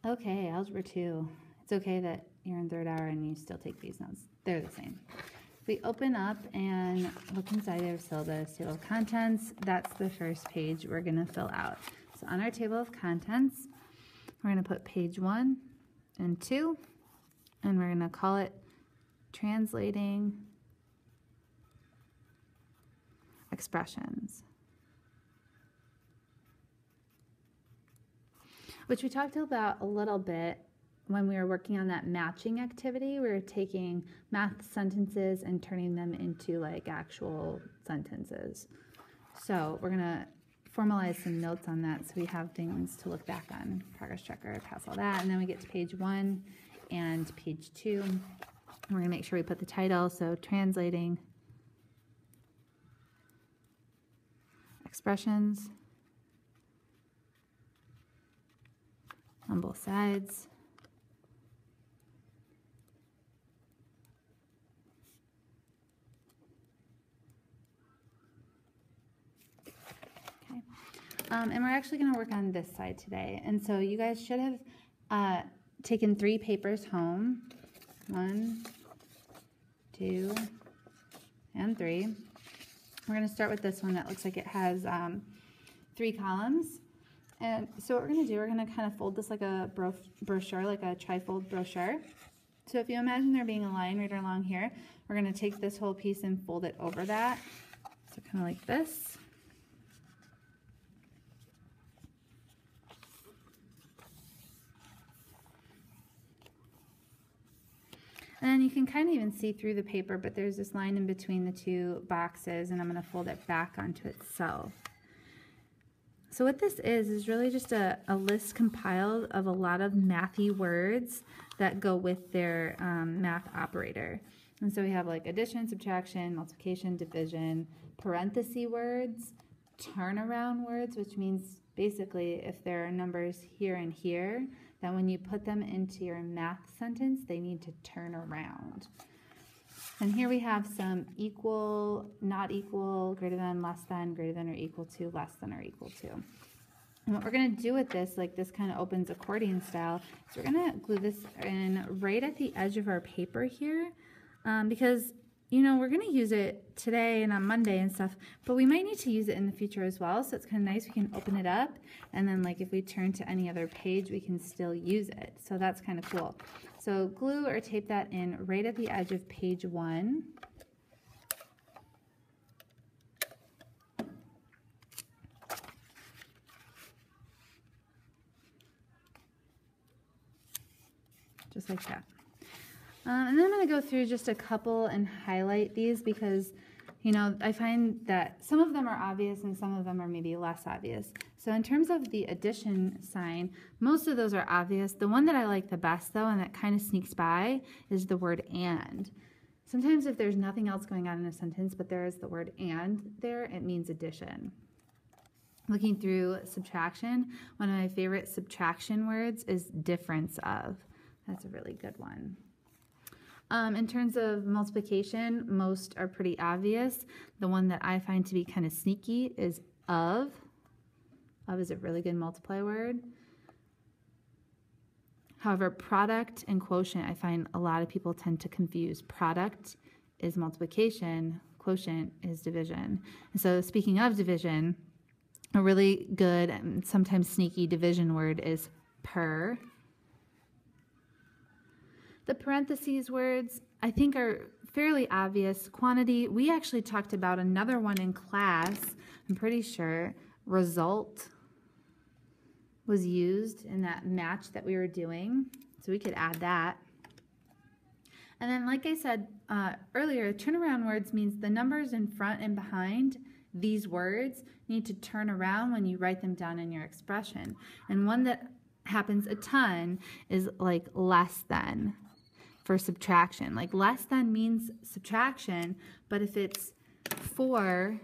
Okay, Algebra 2. It's okay that you're in third hour and you still take these notes. They're the same. If we open up and look inside our syllabus, table of contents, that's the first page we're going to fill out. So on our table of contents, we're going to put page 1 and 2, and we're going to call it Translating Expressions, which we talked about a little bit when we were working on that matching activity. We were taking math sentences and turning them into like actual sentences. So we're going to formalize some notes on that so we have things to look back on. Progress checker, pass all that, and then we get to page 1 and page 2. We're going to make sure we put the title, so Translating Expressions on both sides. Okay. And we're actually going to work on this side today. And so you guys should have taken 3 papers home. 1, 2, and 3. We're going to start with this one that looks like it has 3 columns. And so what we're going to do, we're going to kind of fold this like a brochure, like a trifold brochure. So if you imagine there being a line right along here, we're going to take this whole piece and fold it over that. So kind of like this. And then you can kind of even see through the paper, but there's this line in between the 2 boxes, and I'm going to fold it back onto itself. So what this is really just a list compiled of a lot of mathy words that go with their math operator. And so we have like addition, subtraction, multiplication, division, parenthesis words, turnaround words, which means basically if there are numbers here and here, then when you put them into your math sentence, they need to turn around. And here we have some equal, not equal, greater than, less than, greater than or equal to, less than or equal to. And what we're going to do with this, like this kind of opens accordion style, is we're going to glue this in right at the edge of our paper here, because you know, we're going to use it today and on Monday and stuff, but we might need to use it in the future as well, so it's kind of nice. We can open it up, and then like if we turn to any other page, we can still use it. So that's kind of cool. So glue or tape that in right at the edge of page 1. Just like that. And then I'm going to go through just a couple and highlight these because, you know, I find that some of them are obvious and some of them are maybe less obvious. So in terms of the addition sign, most of those are obvious. The one that I like the best, though, and that kind of sneaks by, is the word and. Sometimes if there's nothing else going on in a sentence, but there is the word and there, it means addition. Looking through subtraction, one of my favorite subtraction words is difference of. That's a really good one. In terms of multiplication, most are pretty obvious. The one that I find to be kind of sneaky is of. Of is a really good multiply word. However, product and quotient, I find a lot of people tend to confuse. Product is multiplication, quotient is division. And so speaking of division, a really good and sometimes sneaky division word is per. The parentheses words, I think, are fairly obvious. Quantity, we actually talked about another one in class, I'm pretty sure. Result was used in that match that we were doing, so we could add that. And then, like I said earlier, turnaround words means the numbers in front and behind these words need to turn around when you write them down in your expression. And one that happens a ton is like less than. For subtraction. Like less than means subtraction, but if it's 4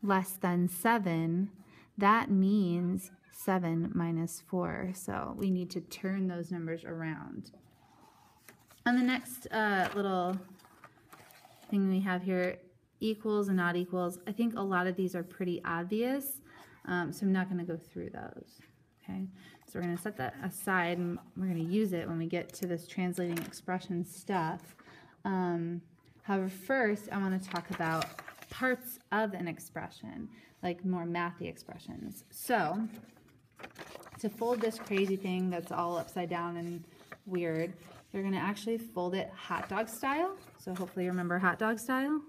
less than 7, that means 7 minus 4. So we need to turn those numbers around. On the next little thing we have here, equals and not equals, I think a lot of these are pretty obvious, so I'm not going to go through those. Okay, So we're going to set that aside, and we're going to use it when we get to this translating expression stuff. However, first I want to talk about parts of an expression, like more mathy expressions. So to fold this crazy thing that's all upside down and weird, you're going to actually fold it hot dog style. So hopefully you remember hot dog style.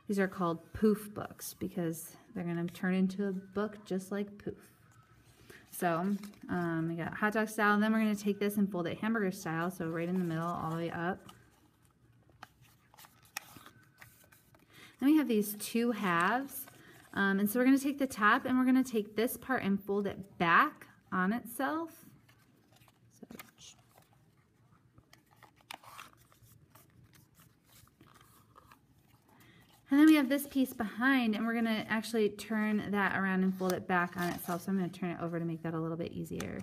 These are called poof books because they're going to turn into a book just like poof. So we got hot dog style, and then we're going to take this and fold it hamburger style, so right in the middle all the way up. Then we have these two halves, and so we're going to take the top and we're going to take this part and fold it back on itself. So, and then we have this piece behind, and we're going to actually turn that around and fold it back on itself. So I'm going to turn it over to make that a little bit easier.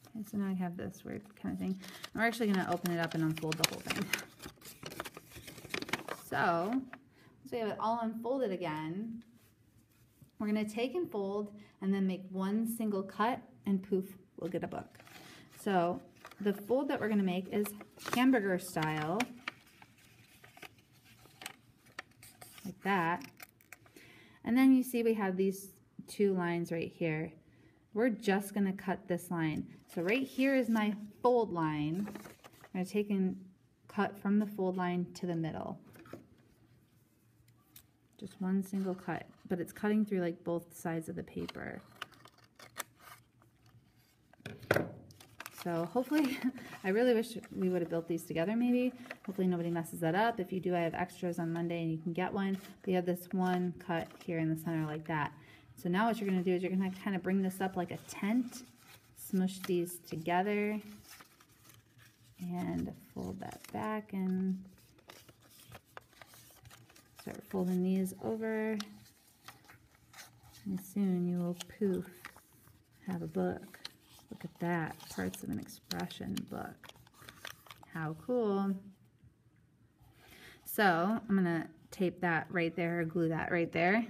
Okay, so now I have this weird kind of thing. And we're actually going to open it up and unfold the whole thing. So, once we have it all unfolded again, we're going to take and fold and then make one single cut, and poof, we'll get a book. So the fold that we're going to make is hamburger style, like that. And then you see we have these two lines right here. We're just going to cut this line. So right here is my fold line. I'm going to take and cut from the fold line to the middle. Just one single cut, but it's cutting through like both sides of the paper. So hopefully, I really wish we would have built these together maybe. Hopefully nobody messes that up. If you do, I have extras on Monday and you can get one. But you have this one cut here in the center like that. So now what you're going to do is you're going to kind of bring this up like a tent, smush these together, and fold that back and start folding these over. And soon you will poof, have a book. Look at that, parts of an expression book. How cool. So I'm going to tape that right there, or glue that right there.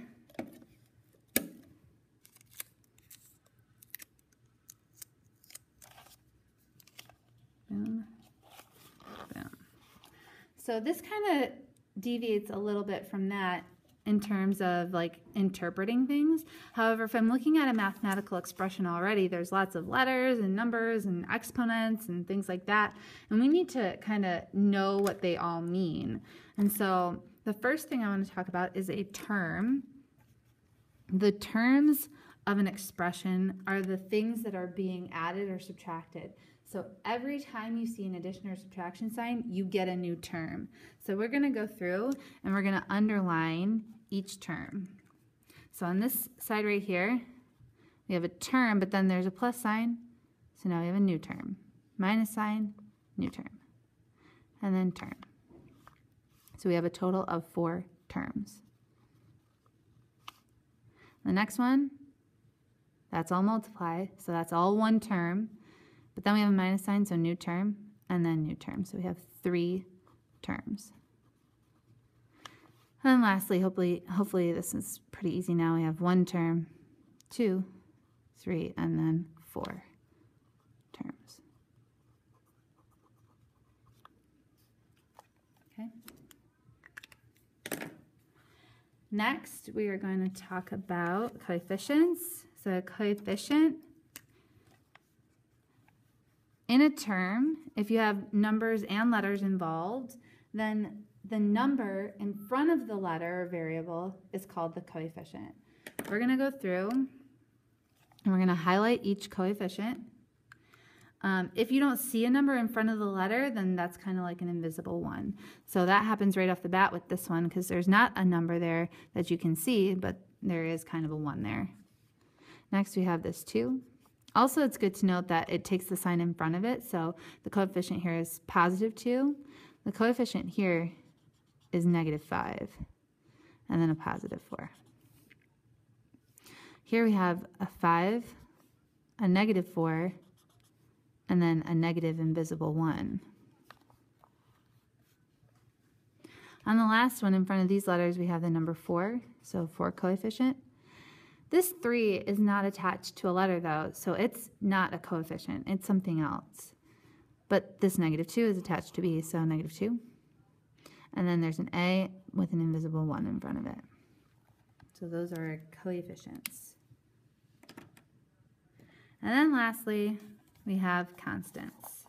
Boom, boom. So this kind of deviates a little bit from that in terms of like interpreting things. However, if I'm looking at a mathematical expression already, there's lots of letters and numbers and exponents and things like that. And we need to kind of know what they all mean. And so the first thing I want to talk about is a term. The terms of an expression are the things that are being added or subtracted. So every time you see an addition or subtraction sign, you get a new term. So we're going to go through and we're going to underline each term. So on this side right here, we have a term, but then there's a plus sign. So now we have a new term. Minus sign, new term. And then term. So we have a total of 4 terms. The next one, that's all multiply. So that's all one term. But then we have a minus sign, so new term, and then new term. So we have 3 terms. And then lastly, hopefully this is pretty easy now. We have 1 term, 2, 3, and then 4 terms. Okay. Next, we are going to talk about coefficients. So a coefficient in a term, if you have numbers and letters involved, then the number in front of the letter or variable is called the coefficient. We're going to go through and we're going to highlight each coefficient. If you don't see a number in front of the letter, then that's kind of like an invisible one. So that happens right off the bat with this one because there's not a number there that you can see, but there is kind of a 1 there. Next we have this 2. Also, it's good to note that it takes the sign in front of it, so the coefficient here is positive 2. The coefficient here is negative 5, and then a positive 4. Here we have a 5, a negative 4, and then a negative invisible 1. On the last one, in front of these letters, we have the number 4, so 4 coefficient. This 3 is not attached to a letter, though, so it's not a coefficient. It's something else. But this -2 is attached to B, so -2. And then there's an A with an invisible 1 in front of it. So those are our coefficients. And then lastly, we have constants.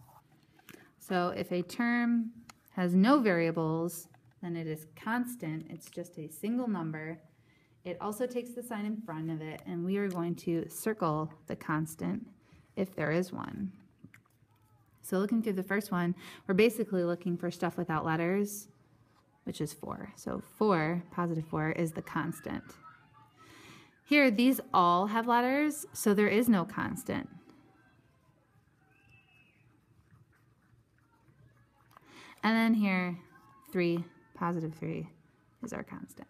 So if a term has no variables, then it is constant. It's just a single number. It also takes the sign in front of it, and we are going to circle the constant if there is one. So looking through the first one, we're basically looking for stuff without letters, which is 4. So 4, positive 4, is the constant. Here, these all have letters, so there is no constant. And then here, 3, positive 3, is our constant.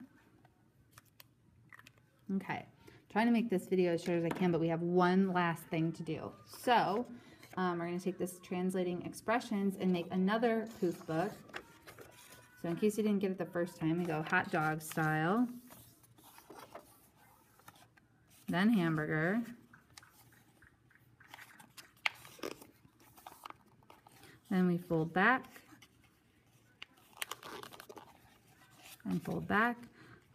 Okay, trying to make this video as short as I can, but we have one last thing to do. So we're going to take this translating expressions and make another poof book. So in case you didn't get it the first time, we go hot dog style, then hamburger, then we fold back and fold back.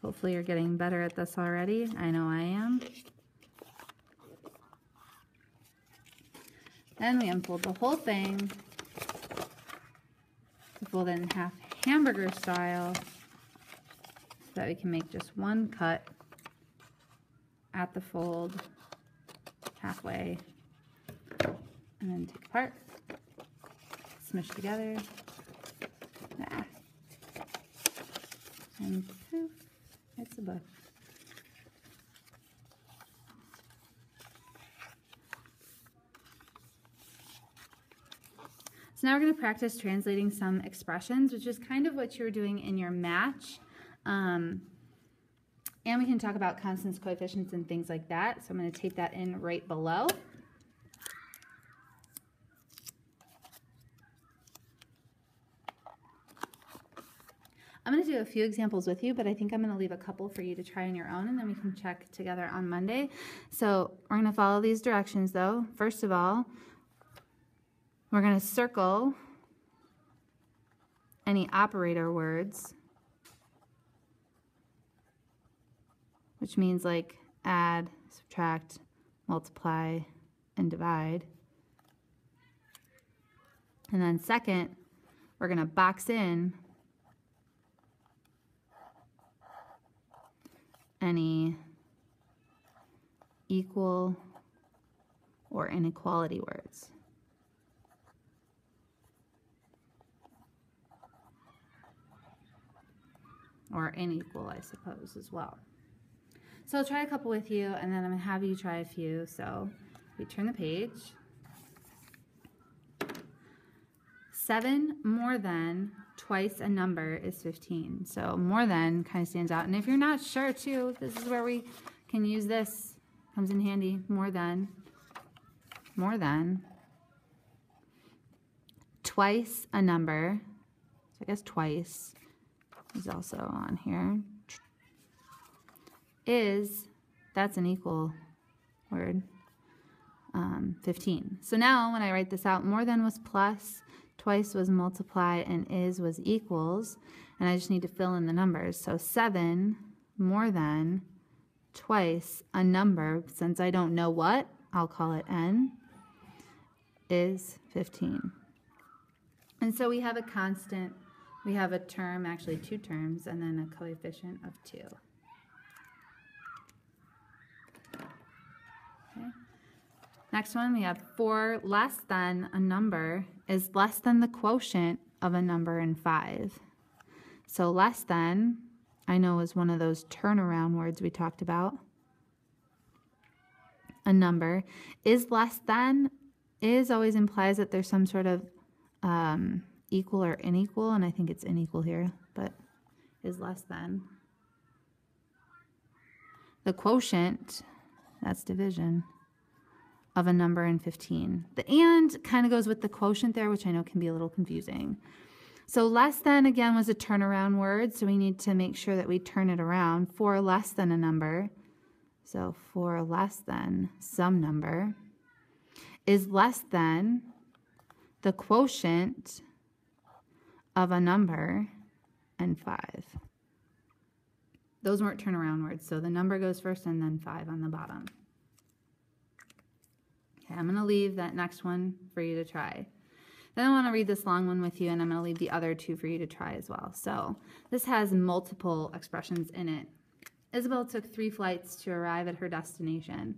Hopefully you're getting better at this already. I know I am. Then we unfold the whole thing to fold it in half hamburger style so that we can make just one cut at the fold halfway, and then take apart, smush together, and poof, it's a book. So now we're going to practice translating some expressions, which is kind of what you were doing in your match. And we can talk about constants, coefficients, and things like that. So I'm going to tape that in right below. I'm going to do a few examples with you, but I think I'm going to leave a couple for you to try on your own, and then we can check together on Monday. So we're going to follow these directions, though. First of all, we're going to circle any operator words, which means like add, subtract, multiply, and divide. And then second, we're going to box in any equal or inequality words. Or unequal, I suppose, as well. So I'll try a couple with you, and then I'm going to have you try a few. So we turn the page. 7 more than twice a number is 15. So more than kind of stands out. And if you're not sure, too, this is where we can use this. Comes in handy. More than. More than. Twice a number. So I guess twice is also on here. Is, that's an equal word, 15. So now when I write this out, more than was plus, twice was multiply, and is was equals, and I just need to fill in the numbers. So 7 more than twice a number, since I don't know what, I'll call it n, is 15. And so we have a constant, we have a term, actually 2 terms, and then a coefficient of 2. Okay. Next one, we have 4 less than a number is less than the quotient of a number in 5. So less than, I know, is one of those turnaround words we talked about. A number is less than, is always implies that there's some sort of equal or unequal, and I think it's unequal here, but is less than. The quotient, that's division, of a number in 15. The and kind of goes with the quotient there, which I know can be a little confusing. So less than, again, was a turnaround word, so we need to make sure that we turn it around. For less than a number, so for less than some number, is less than the quotient of a number and 5. Those weren't turnaround words, so the number goes first and then 5 on the bottom. Okay, I'm going to leave that next one for you to try. Then I want to read this long one with you, and I'm going to leave the other 2 for you to try as well. So this has multiple expressions in it. Isabel took 3 flights to arrive at her destination.